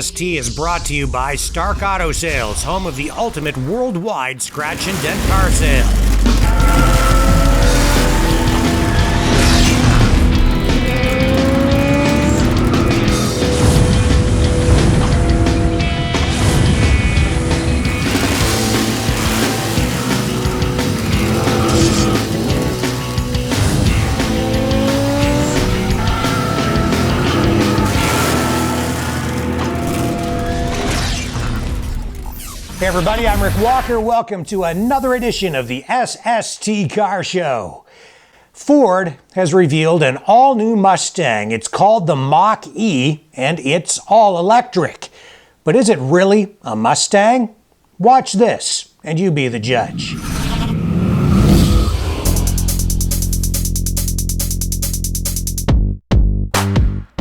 ST is brought to you by Stark Auto Sales, home of the ultimate worldwide scratch and dent car sale. Hey everybody, I'm Rick Walker. Welcome to another edition of the SST Car Show. Ford has revealed an all-new Mustang. It's called the Mach E, and it's all electric. But is it really a Mustang? Watch this, and you be the judge.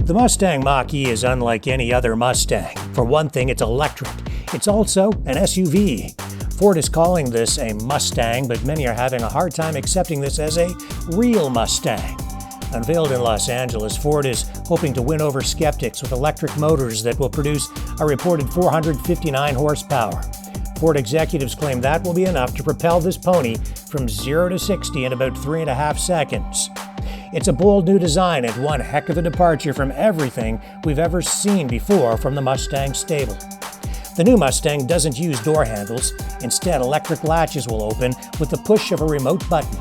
The Mustang Mach E is unlike any other Mustang. For one thing, it's electric. It's also an SUV. Ford is calling this a Mustang, but many are having a hard time accepting this as a real Mustang. Unveiled in Los Angeles, Ford is hoping to win over skeptics with electric motors that will produce a reported 459 horsepower. Ford executives claim that will be enough to propel this pony from 0 to 60 in about 3.5 seconds. It's a bold new design and one heck of a departure from everything we've ever seen before from the Mustang stable. The new Mustang doesn't use door handles. Instead, electric latches will open with the push of a remote button.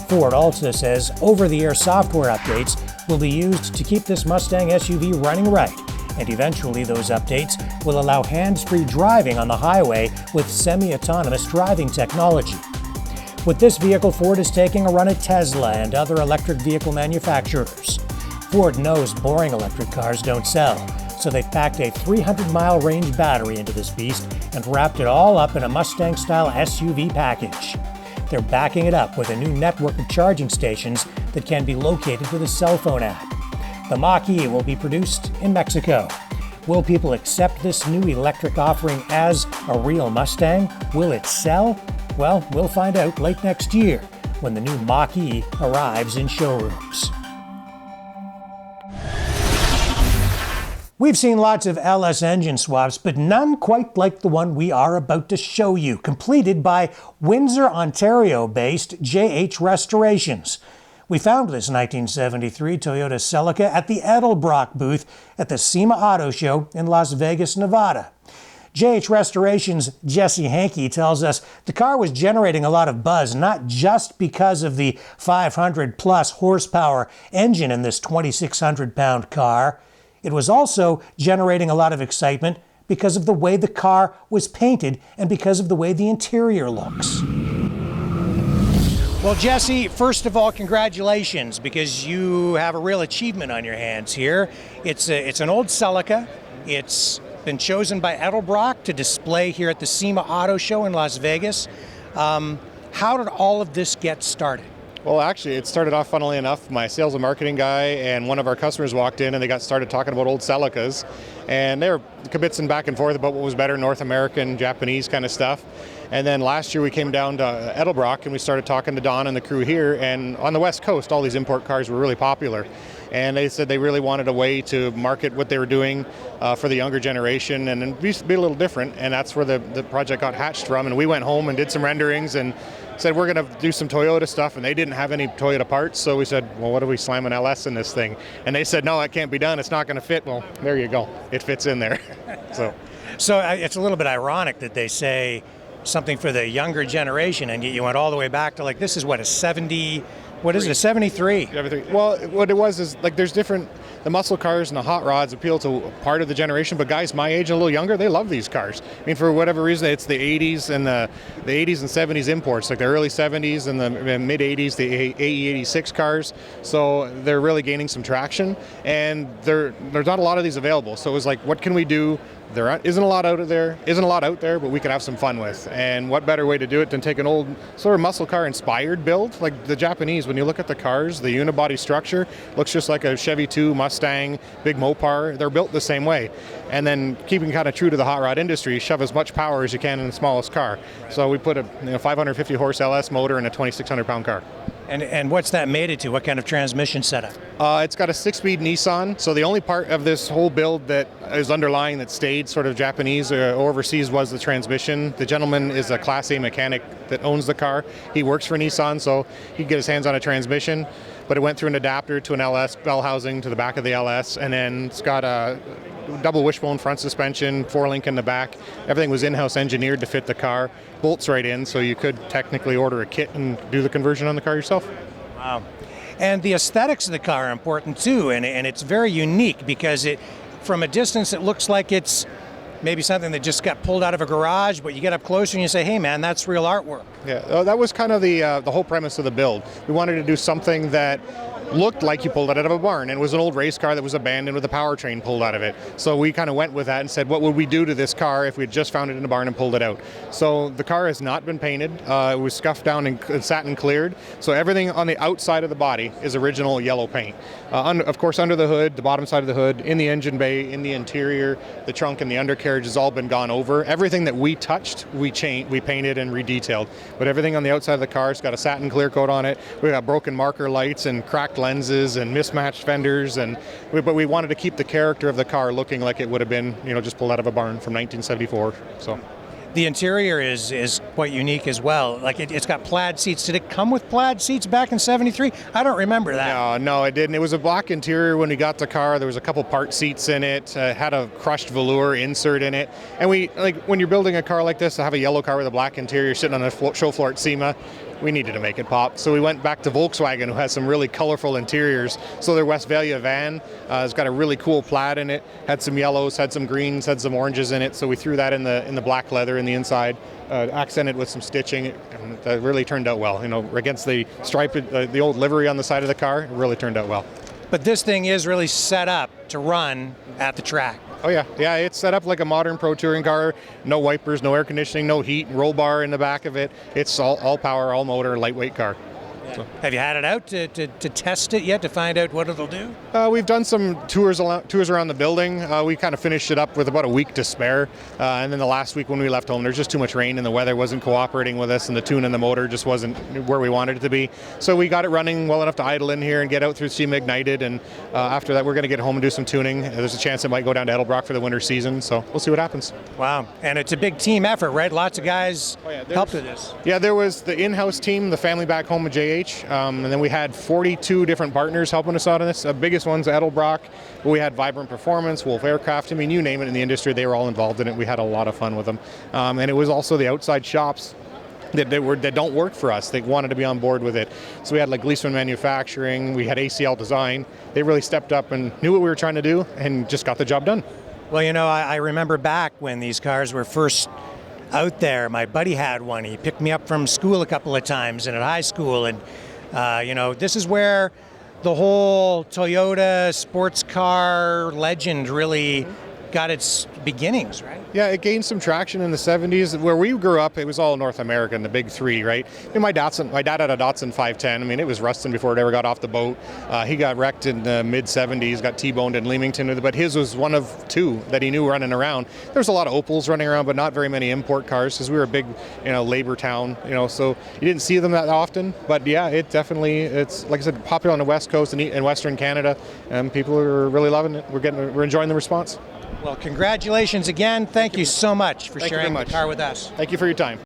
Ford also says over-the-air software updates will be used to keep this Mustang SUV running right, and eventually those updates will allow hands-free driving on the highway with semi-autonomous driving technology. With this vehicle, Ford is taking a run at Tesla and other electric vehicle manufacturers. Ford knows boring electric cars don't sell, so they've packed a 300-mile range battery into this beast and wrapped it all up in a Mustang-style SUV package. They're backing it up with a new network of charging stations that can be located with a cell phone app. The Mach E will be produced in Mexico. Will people accept this new electric offering as a real Mustang? Will it sell? Well, we'll find out late next year when the new Mach E arrives in showrooms. We've seen lots of LS engine swaps, but none quite like the one we are about to show you, completed by Windsor, Ontario-based JH Restorations. We found this 1973 Toyota Celica at the Edelbrock booth at the SEMA Auto Show in Las Vegas, Nevada. JH Restorations' Jesse Hankey tells us the car was generating a lot of buzz, not just because of the 500-plus horsepower engine in this 2,600-pound car. It was also generating a lot of excitement because of the way the car was painted and because of the way the interior looks. Well, Jesse, first of all, congratulations, because you have a real achievement on your hands here. It's an old Celica. It's been chosen by Edelbrock to display here at the SEMA Auto Show in Las Vegas. How did all of this get started? Well, actually, it started off, funnily enough, my sales and marketing guy and one of our customers walked in and they got started talking about old Celicas. And they were kibitzing back and forth about what was better, North American, Japanese kind of stuff. And then last year we came down to Edelbrock and we started talking to Don and the crew here. And on the West Coast, all these import cars were really popular. And they said they really wanted a way to market what they were doing for the younger generation and be a little different. And that's where the project got hatched from. And we went home and did some renderings and said we're going to do some Toyota stuff, and they didn't have any Toyota parts, so we said, well, what do we slam an LS in this thing? And they said, no, that can't be done, it's not going to fit. Well, there you go, it fits in there. So it's a little bit ironic that they say something for the younger generation, and yet you went all the way back to, like, this is what, a 70, what is it, a 73? Well, what it was is, like, there's different, the muscle cars and the hot rods appeal to part of the generation, but guys my age and a little younger, they love these cars. I mean, for whatever reason, it's the 80s and the 80s and 70s imports, like the early 70s and the mid 80s, the AE 86 cars. So they're really gaining some traction, and there's not a lot of these available. So it was like, what can we do? There isn't a lot out there, but we can have some fun with. And what better way to do it than take an old sort of muscle car inspired build? Like the Japanese, when you look at the cars, the unibody structure looks just like a Chevy 2, Mustang, big Mopar. They're built the same way. And then keeping kind of true to the hot rod industry, shove as much power as you can in the smallest car. So we put a 550 horse LS motor in a 2,600 pound car. And what's that mated to? What kind of transmission setup? It's got a 6-speed Nissan, so the only part of this whole build that is underlying that stayed sort of Japanese or overseas was the transmission. The gentleman is a Class A mechanic that owns the car. He works for Nissan, so he can get his hands on a transmission, but it went through an adapter to an LS bell housing to the back of the LS, and then it's got a double wishbone front suspension, 4-link in the back. Everything was in-house engineered to fit the car. Bolts right in, so you could technically order a kit and do the conversion on the car yourself. Wow. And the aesthetics of the car are important too, and it's very unique because from a distance it looks like it's maybe something that just got pulled out of a garage, but you get up closer and you say, hey man, that's real artwork. Yeah, that was kind of the whole premise of the build. We wanted to do something that looked like you pulled it out of a barn, and it was an old race car that was abandoned with a powertrain pulled out of it. So we kind of went with that and said, what would we do to this car if we had just found it in a barn and pulled it out? So the car has not been painted. It was scuffed down and satin cleared. So everything on the outside of the body is original yellow paint. Of course, under the hood, the bottom side of the hood, in the engine bay, in the interior, the trunk and the undercarriage has all been gone over. Everything that we touched, we painted and redetailed. But everything on the outside of the car has got a satin clear coat on it. We've got broken marker lights and cracked lenses and mismatched fenders, but we wanted to keep the character of the car looking like it would have been, just pulled out of a barn from 1974. So the interior is quite unique as well. Like it's got plaid seats. Did it come with plaid seats back in 73? I don't remember that. No, it didn't. It was a black interior when we got the car. There was a couple part seats in it. Had a crushed velour insert in it. And when you're building a car like this, to have a yellow car with a black interior sitting on a show floor at SEMA, we needed to make it pop. So we went back to Volkswagen, who has some really colorful interiors. So their Westphalia van has got a really cool plaid in it, had some yellows, had some greens, had some oranges in it. So we threw that in the black leather in the inside, accented with some stitching, and that really turned out well. Against the stripe, the old livery on the side of the car, it really turned out well. But this thing is really set up to run at the track. Oh yeah, it's set up like a modern pro touring car. No wipers, no air conditioning, no heat, roll bar in the back of it. It's all power, all motor, lightweight car. Yeah. So. Have you had it out to test it yet to find out what it'll do? We've done some tours around the building. We kind of finished it up with about a week to spare. And then the last week when we left home, there's just too much rain and the weather wasn't cooperating with us and the tune and the motor just wasn't where we wanted it to be. So we got it running well enough to idle in here and get out through SEMA Ignited. And after that, we're going to get home and do some tuning. There's a chance it might go down to Edelbrock for the winter season. So we'll see what happens. Wow. And it's a big team effort, right? Lots of guys helped with this. Yeah, there was the in-house team, the family back home at JH. And then we had 42 different partners helping us out on this. The biggest one's Edelbrock. We had Vibrant Performance, Wolf Aircraft. I mean, you name it in the industry, they were all involved in it. We had a lot of fun with them. And it was also the outside shops that don't work for us. They wanted to be on board with it. So we had like Gleesman Manufacturing, we had ACL Design. They really stepped up and knew what we were trying to do and just got the job done. Well, I remember back when these cars were first out there. My buddy had one. He picked me up from school a couple of times and at high school. And this is where the whole Toyota sports car legend really got its beginnings, right? Yeah, it gained some traction in the 70s. Where we grew up, it was all North American, the big three, right? And my dad had a Datsun 510. I mean, it was rusting before it ever got off the boat. He got wrecked in the mid-70s, got T-boned in Leamington, but his was one of two that he knew running around. There's a lot of Opals running around, but not very many import cars because we were a big, labor town, so you didn't see them that often. But yeah, it's like I said, popular on the West Coast and Western Canada, and people are really loving it. We're enjoying the response. Well, congratulations again. Thank you so much for sharing the car with us. Thank you for your time.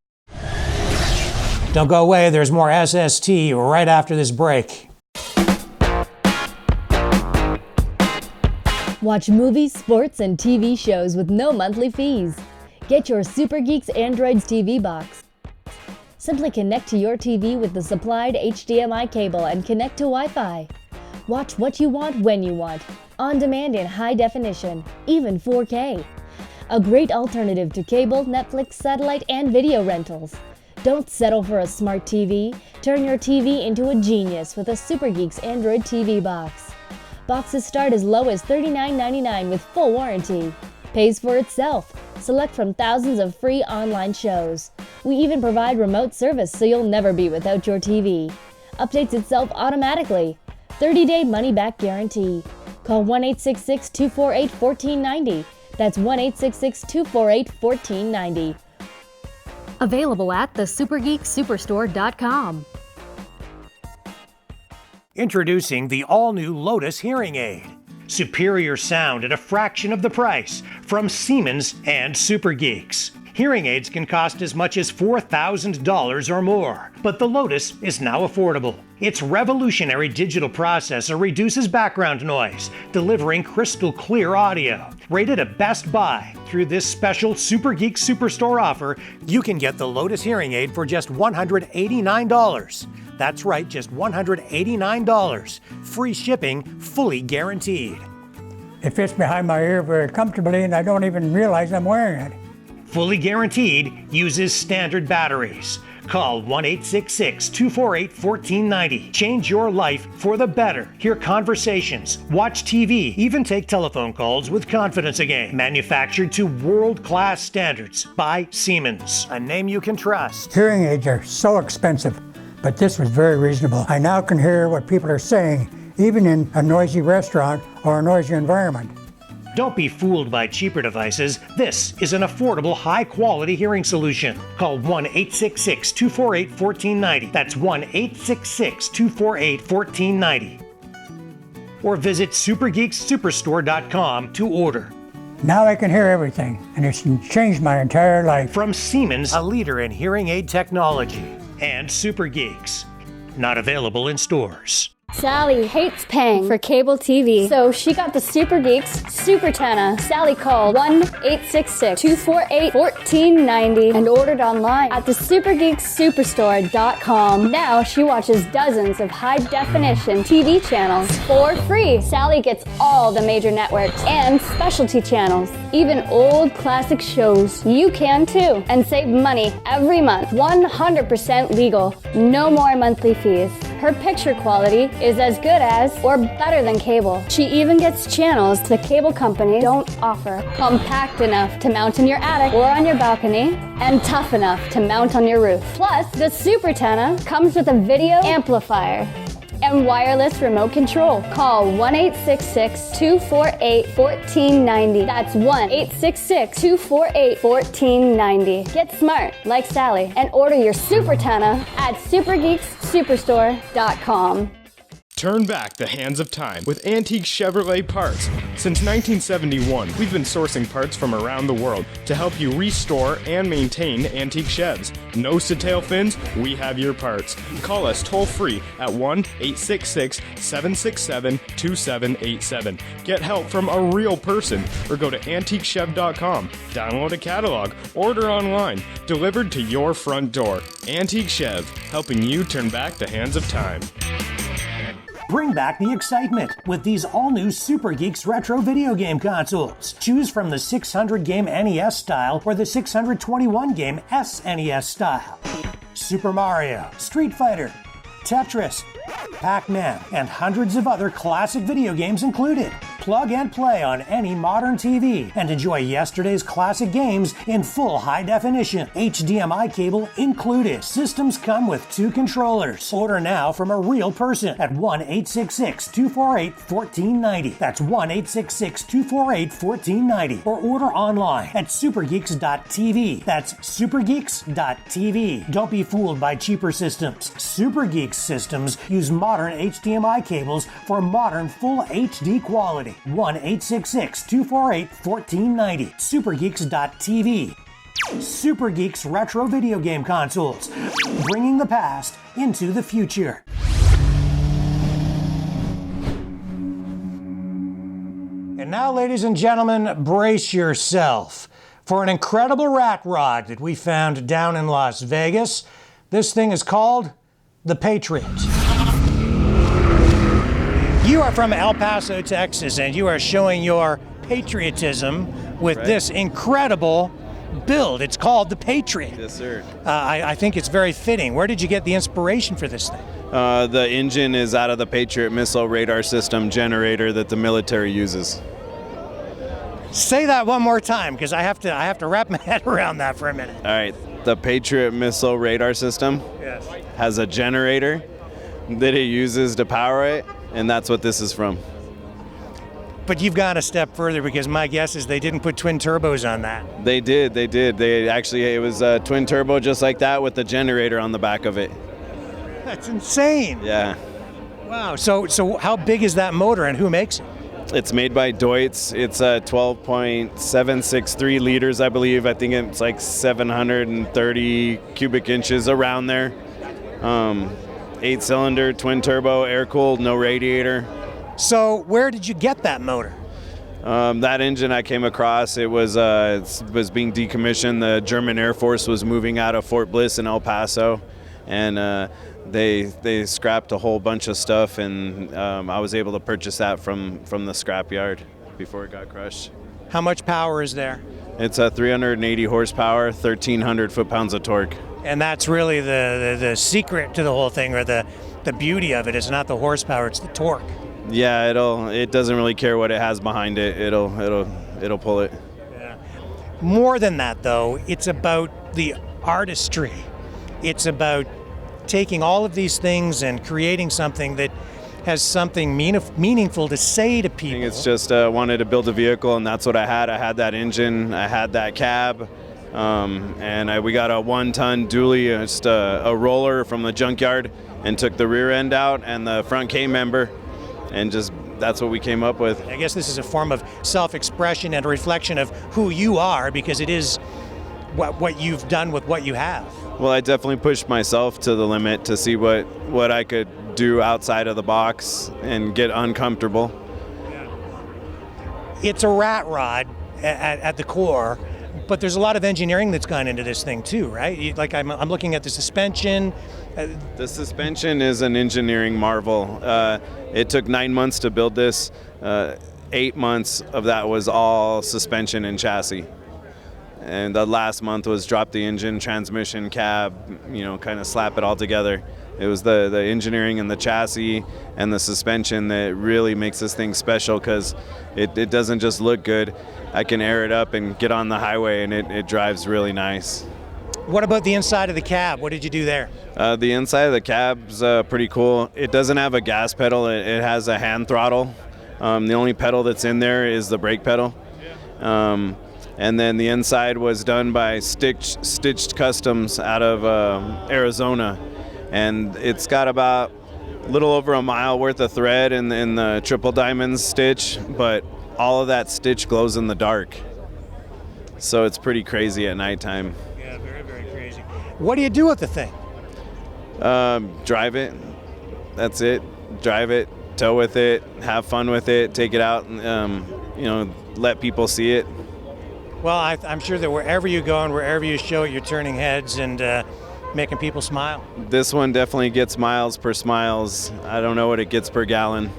Don't go away. There's more SST right after this break. Watch movies, sports, and TV shows with no monthly fees. Get your Super Geeks Android's TV box. Simply connect to your TV with the supplied HDMI cable and connect to Wi-Fi. Watch what you want when you want, on demand in high definition, even 4K. A great alternative to cable, Netflix, satellite, and video rentals. Don't settle for a smart TV. Turn your TV into a genius with a Super Geeks Android TV box. Boxes start as low as $39.99 with full warranty. Pays for itself. Select from thousands of free online shows. We even provide remote service so you'll never be without your TV. Updates itself automatically. 30-day money-back guarantee. Call 1-866-248-1490. That's 1-866-248-1490. Available at thesupergeeksuperstore.com. Introducing the all-new Lotus hearing aid. Superior sound at a fraction of the price from Siemens and Super Geeks. Hearing aids can cost as much as $4,000 or more, but the Lotus is now affordable. Its revolutionary digital processor reduces background noise, delivering crystal clear audio. Rated a Best Buy, through this special Super Geek Superstore offer, you can get the Lotus hearing aid for just $189. That's right, just $189. Free shipping, fully guaranteed. It fits behind my ear very comfortably, and I don't even realize I'm wearing it. Fully guaranteed, uses standard batteries. Call 1-866-248-1490. Change your life for the better. Hear conversations, watch TV, even take telephone calls with confidence again. Manufactured to world-class standards by Siemens, a name you can trust. Hearing aids are so expensive, but this was very reasonable. I now can hear what people are saying, even in a noisy restaurant or a noisy environment. Don't be fooled by cheaper devices. This is an affordable, high-quality hearing solution. Call 1-866-248-1490. That's 1-866-248-1490. Or visit supergeeksuperstore.com to order. Now I can hear everything, and it's changed my entire life. From Siemens, a leader in hearing aid technology, and Super Geeks. Not available in stores. Sally hates paying for cable TV, so she got the Super Geeks Super Antenna. Sally called 1-866-248-1490 and ordered online at the supergeeksuperstore.com. Now she watches dozens of high-definition TV channels for free. Sally gets all the major networks and specialty channels, even old classic shows. You can too, and save money every month. 100% legal, no more monthly fees. Her picture quality is as good as or better than cable. She even gets channels the cable companies don't offer. Compact enough to mount in your attic or on your balcony, and tough enough to mount on your roof. Plus, the Super Antenna comes with a video amplifier and wireless remote control. Call 1-866-248-1490. That's 1-866-248-1490. Get smart like Sally and order your Super Antenna at supergeeksuperstore.com. Turn back the hands of time with antique Chevrolet parts. Since 1971, we've been sourcing parts from around the world to help you restore and maintain antique Chevs. Nose to tail fins, we have your parts. Call us toll free at 1-866-767-2787. Get help from a real person or go to antiquechev.com. Download a catalog, order online, delivered to your front door. Antique Chev, helping you turn back the hands of time. Bring back the excitement with these all-new Super Geeks retro video game consoles. Choose from the 600-game NES style or the 621-game SNES style. Super Mario, Street Fighter, Tetris, Pac-Man, and hundreds of other classic video games included. Plug and play on any modern TV and enjoy yesterday's classic games in full high definition. HDMI cable included. Systems come with 2 controllers. Order now from a real person at 1-866-248-1490. That's 1-866-248-1490. Or order online at supergeeks.tv. That's supergeeks.tv. Don't be fooled by cheaper systems. Super Geeks systems use modern HDMI cables for modern full HD quality. 1-866-248-1490. Supergeeks.tv. Super Geeks retro video game consoles, bringing the past into the future. And now, ladies and gentlemen, brace yourself for an incredible rat rod that we found down in Las Vegas. This thing is called the Patriot. You are from El Paso, Texas, and you are showing your patriotism with this incredible build. It's called the Patriot. Yes, sir. I think it's very fitting. Where did you get the inspiration for this thing? The engine is out of the Patriot missile radar system generator that the military uses. Say that one more time, because I have to wrap my head around that for a minute. All right. The Patriot missile radar system has a generator that it uses to power it, and that's what this is from. But you've gone a step further, because my guess is they didn't put twin turbos on that. They did. They actually, it was a twin turbo just like that with the generator on the back of it. That's insane. Yeah. Wow. So how big is that motor and who makes it? It's made by Deutz. It's 12.763 liters, I believe. I think it's like 730 cubic inches around there. 8-cylinder, twin turbo, air cooled, no radiator. So where did you get that motor? That engine I came across, it was being decommissioned. The German Air Force was moving out of Fort Bliss in El Paso, and they scrapped a whole bunch of stuff, and I was able to purchase that from the scrap yard before it got crushed. How much power is there? It's a 380 horsepower, 1,300 foot-pounds of torque. And that's really the secret to the whole thing, or the beauty of it. It's not the horsepower, it's the torque. Yeah, it doesn't really care what it has behind it. It'll pull it. Yeah. More than that, though, it's about the artistry. It's about taking all of these things and creating something that has something meaningful to say to people. I think it's just wanted to build a vehicle, and that's what I had. I had that engine, I had that cab, and we got a 1-ton dually, just a roller from the junkyard, and took the rear end out and the front K member. And just that's what we came up with. I guess this is a form of self-expression and a reflection of who you are, because it is what you've done with what you have. Well, I definitely pushed myself to the limit to see what I could do outside of the box and get uncomfortable. It's a rat rod at the core, but there's a lot of engineering that's gone into this thing too, right? Like I'm looking at the suspension. The suspension is an engineering marvel. It took 9 months to build this. 8 months of that was all suspension and chassis. And the last month was drop the engine, transmission, cab, kind of slap it all together. It was the engineering and the chassis and the suspension that really makes this thing special, because it doesn't just look good. I can air it up and get on the highway, and it drives really nice. What about the inside of the cab? What did you do there? The inside of the cab's pretty cool. It doesn't have a gas pedal. It has a hand throttle. The only pedal that's in there is the brake pedal. And then the inside was done by Stitched Customs out of Arizona. And it's got about a little over a mile worth of thread in the triple diamonds stitch, but all of that stitch glows in the dark. So it's pretty crazy at nighttime. Yeah, very, very crazy. What do you do with the thing? Drive it. That's it. Drive it, tow with it, have fun with it, take it out, and let people see it. Well, I'm sure that wherever you go and wherever you show it, you're turning heads and making people smile. This one definitely gets miles per smiles. I don't know what it gets per gallon.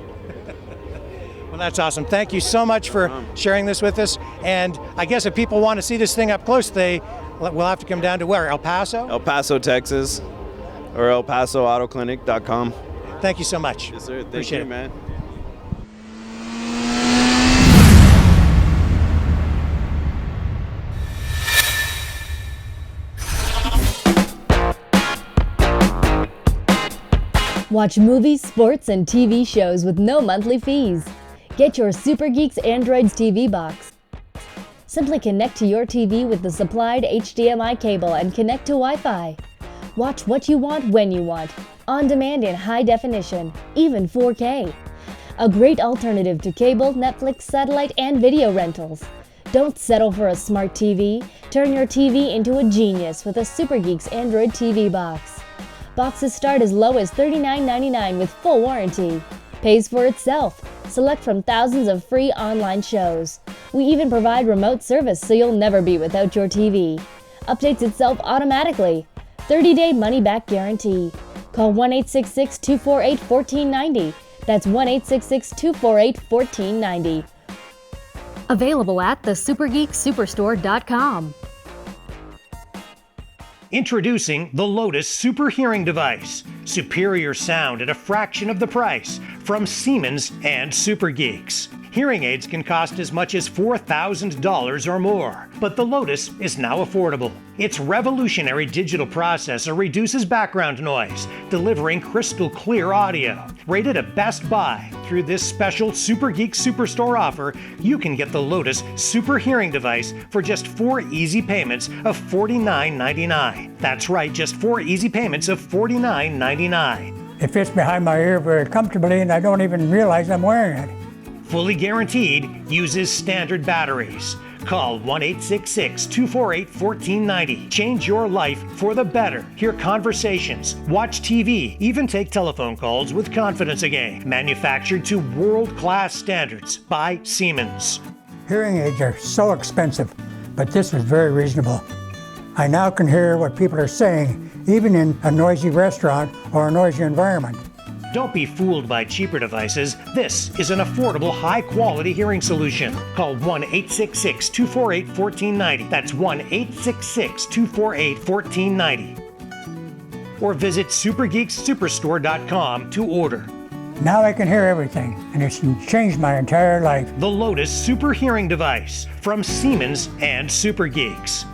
Well, that's awesome. Thank you so much for sharing this with us. And I guess if people want to see this thing up close, will have to come down to where? El Paso? El Paso, Texas, or elpasoautoclinic.com. Thank you so much. Yes, sir. Appreciate Thank you, it. man. Watch movies, sports, and TV shows with no monthly fees. Get your Super Geeks Androids TV box. Simply connect to your TV with the supplied HDMI cable and connect to Wi-Fi. Watch what you want when you want, on demand in high definition, even 4K. A great alternative to cable, Netflix, satellite, and video rentals. Don't settle for a smart TV. Turn your TV into a genius with a Super Geeks Android TV box. Boxes start as low as $39.99 with full warranty. Pays for itself. Select from thousands of free online shows. We even provide remote service so you'll never be without your TV. Updates itself automatically. 30-day money-back guarantee. Call 1-866-248-1490. That's 1-866-248-1490. Available at thesupergeeksuperstore.com. Introducing the Lotus Super Hearing Device. Superior sound at a fraction of the price from Siemens and Super Geeks. Hearing aids can cost as much as $4,000 or more, but the Lotus is now affordable. Its revolutionary digital processor reduces background noise, delivering crystal clear audio. Rated a Best Buy, through this special Super Geek Superstore offer, you can get the Lotus Super Hearing Device for just 4 easy payments of $49.99. That's right, just 4 easy payments of $49.99. It fits behind my ear very comfortably and I don't even realize I'm wearing it. Fully guaranteed, uses standard batteries. Call 1-866-248-1490. Change your life for the better. Hear conversations, watch TV, even take telephone calls with confidence again. Manufactured to world-class standards by Siemens. Hearing aids are so expensive, but this was very reasonable. I now can hear what people are saying, even in a noisy restaurant or a noisy environment. Don't be fooled by cheaper devices. This is an affordable, high-quality hearing solution. Call 1-866-248-1490. That's 1-866-248-1490. Or visit supergeeksuperstore.com to order. Now I can hear everything, and it's changed my entire life. The Lotus Super Hearing Device from Siemens and Super Geeks.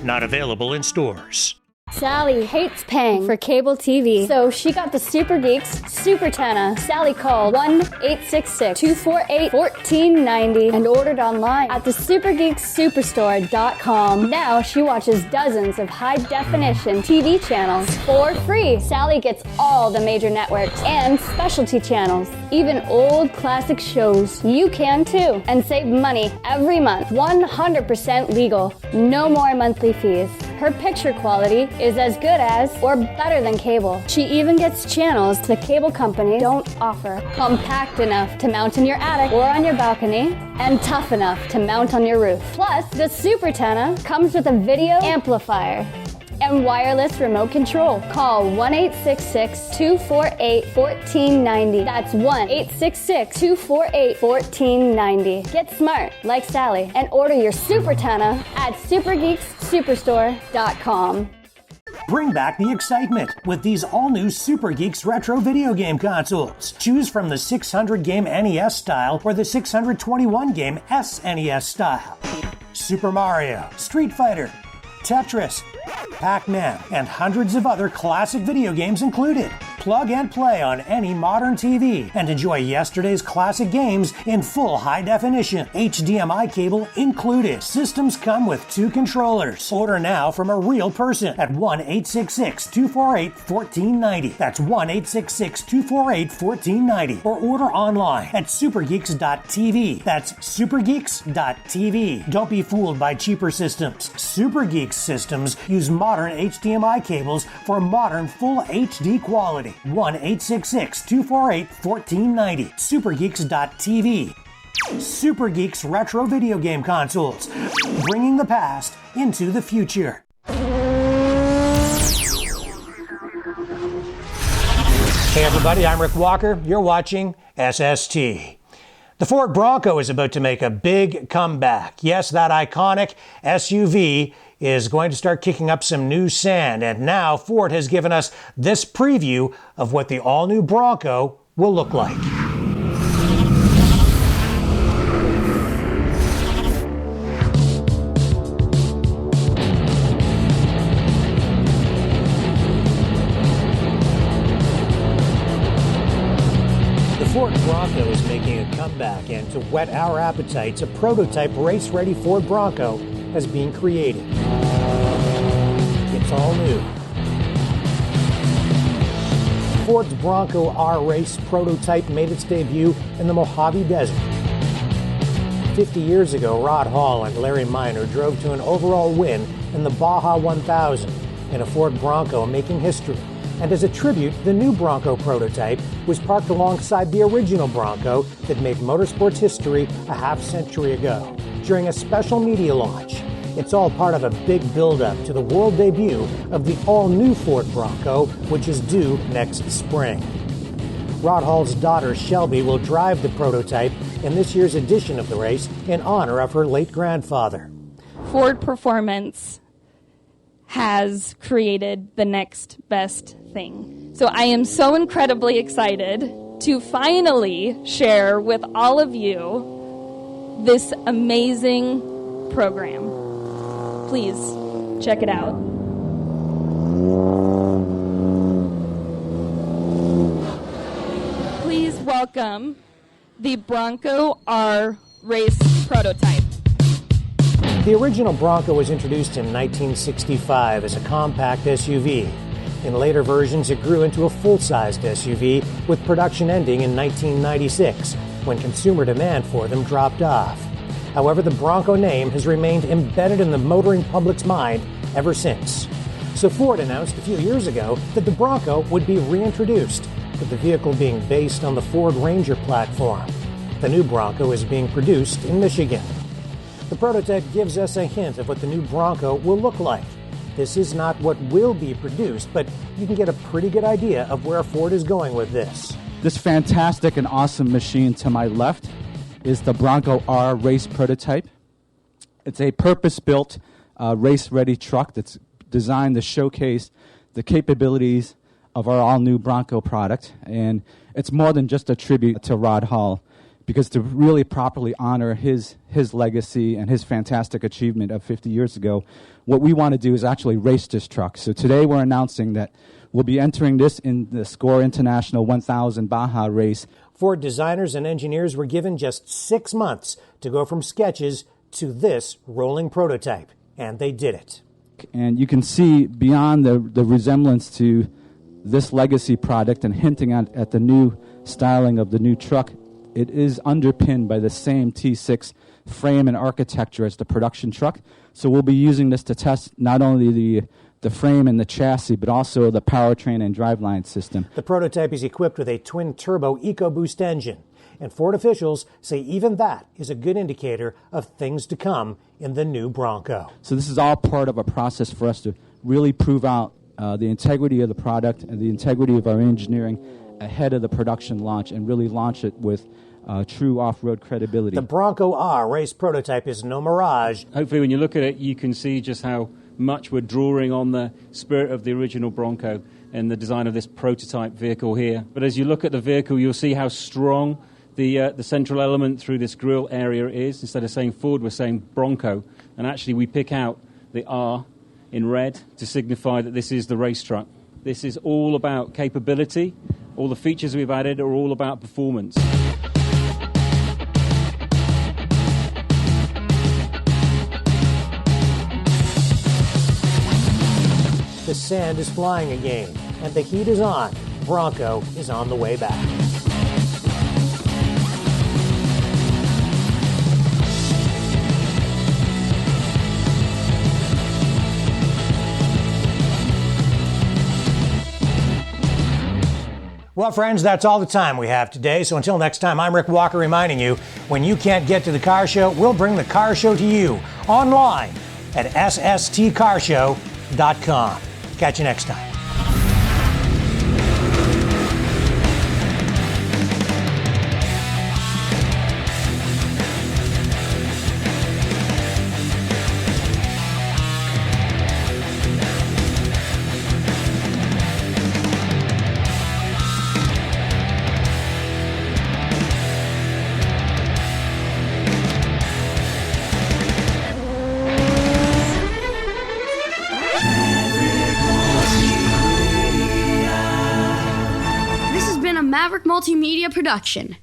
Not available in stores. Sally hates paying for cable TV, so she got the Super Geeks Super Tenna. Sally called 1-866-248-1490 and ordered online at the supergeeksuperstore.com. Now she watches dozens of high-definition TV channels for free. Sally gets all the major networks and specialty channels, even old classic shows. You can too, and save money every month. 100% legal, no more monthly fees. Her picture quality is as good as or better than cable. She even gets channels the cable companies don't offer. Compact enough to mount in your attic or on your balcony, and tough enough to mount on your roof. Plus, the Super Tenna comes with a video amplifier and wireless remote control. Call 1-866-248-1490. That's 1-866-248-1490. Get smart like Sally and order your Super Tenna at supergeeksuperstore.com. Bring back the excitement with these all-new Super Geeks retro video game consoles. Choose from the 600-game NES style or the 621-game SNES style. Super Mario, Street Fighter, Tetris, Pac-Man, and hundreds of other classic video games included. Plug and play on any modern TV and enjoy yesterday's classic games in full high definition. HDMI cable included. Systems come with 2 controllers. Order now from a real person at 1-866-248-1490. That's 1-866-248-1490. Or order online at supergeeks.tv. That's supergeeks.tv. Don't be fooled by cheaper systems. Super Geeks systems use modern HDMI cables for modern full HD quality. 1-866-248-1490. Supergeeks.tv. Super Geeks retro video game consoles, bringing the past into the future. Hey everybody, I'm Rick Walker. You're watching SST. The Ford Bronco is about to make a big comeback. Yes, that iconic SUV is going to start kicking up some new sand, and now Ford has given us this preview of what the all-new Bronco will look like. The Ford Bronco is making a comeback, and to whet our appetites, a prototype race-ready Ford Bronco has been created. It's all new. Ford's Bronco R Race prototype made its debut in the Mojave Desert. 50 years ago, Rod Hall and Larry Minor drove to an overall win in the Baja 1000 in a Ford Bronco, making history. And as a tribute, the new Bronco prototype was parked alongside the original Bronco that made motorsports history a half-century ago during a special media launch. It's all part of a big build-up to the world debut of the all-new Ford Bronco, which is due next spring. Rod Hall's daughter, Shelby, will drive the prototype in this year's edition of the race in honor of her late grandfather. Ford Performance has created the next best thing. So I am so incredibly excited to finally share with all of you this amazing program. Please check it out. Please welcome the Bronco R Race prototype. The original Bronco was introduced in 1965 as a compact SUV. In later versions, it grew into a full-sized SUV, with production ending in 1996, when consumer demand for them dropped off. However, the Bronco name has remained embedded in the motoring public's mind ever since. So Ford announced a few years ago that the Bronco would be reintroduced, with the vehicle being based on the Ford Ranger platform. The new Bronco is being produced in Michigan. The prototype gives us a hint of what the new Bronco will look like. This is not what will be produced, but you can get a pretty good idea of where Ford is going with this. This fantastic and awesome machine to my left is the Bronco R race prototype. It's a purpose-built, race-ready truck that's designed to showcase the capabilities of our all-new Bronco product. And it's more than just a tribute to Rod Hall, because to really properly honor his legacy and his fantastic achievement of 50 years ago, what we want to do is actually race this truck. So today we're announcing that we'll be entering this in the SCORE International 1000 Baja race. Ford designers and engineers were given just 6 months to go from sketches to this rolling prototype, and they did it. And you can see beyond the resemblance to this legacy product and hinting at the new styling of the new truck, it is underpinned by the same T6 frame and architecture as the production truck. So we'll be using this to test not only the frame and the chassis, but also the powertrain and driveline system. The prototype is equipped with a twin-turbo EcoBoost engine, and Ford officials say even that is a good indicator of things to come in the new Bronco. So this is all part of a process for us to really prove out the integrity of the product and the integrity of our engineering ahead of the production launch, and really launch it with true off-road credibility. The Bronco R race prototype is no mirage. Hopefully when you look at it, you can see just how much we're drawing on the spirit of the original Bronco and the design of this prototype vehicle here. But as you look at the vehicle, you'll see how strong the central element through this grille area is. Instead of saying Ford, we're saying Bronco. And actually we pick out the R in red to signify that this is the race truck. This is all about capability. All the features we've added are all about performance. The sand is flying again, and the heat is on. Bronco is on the way back. Well, friends, that's all the time we have today. So until next time, I'm Rick Walker reminding you, when you can't get to the car show, we'll bring the car show to you online at sstcarshow.com. Catch you next time. Maverick Multimedia Production.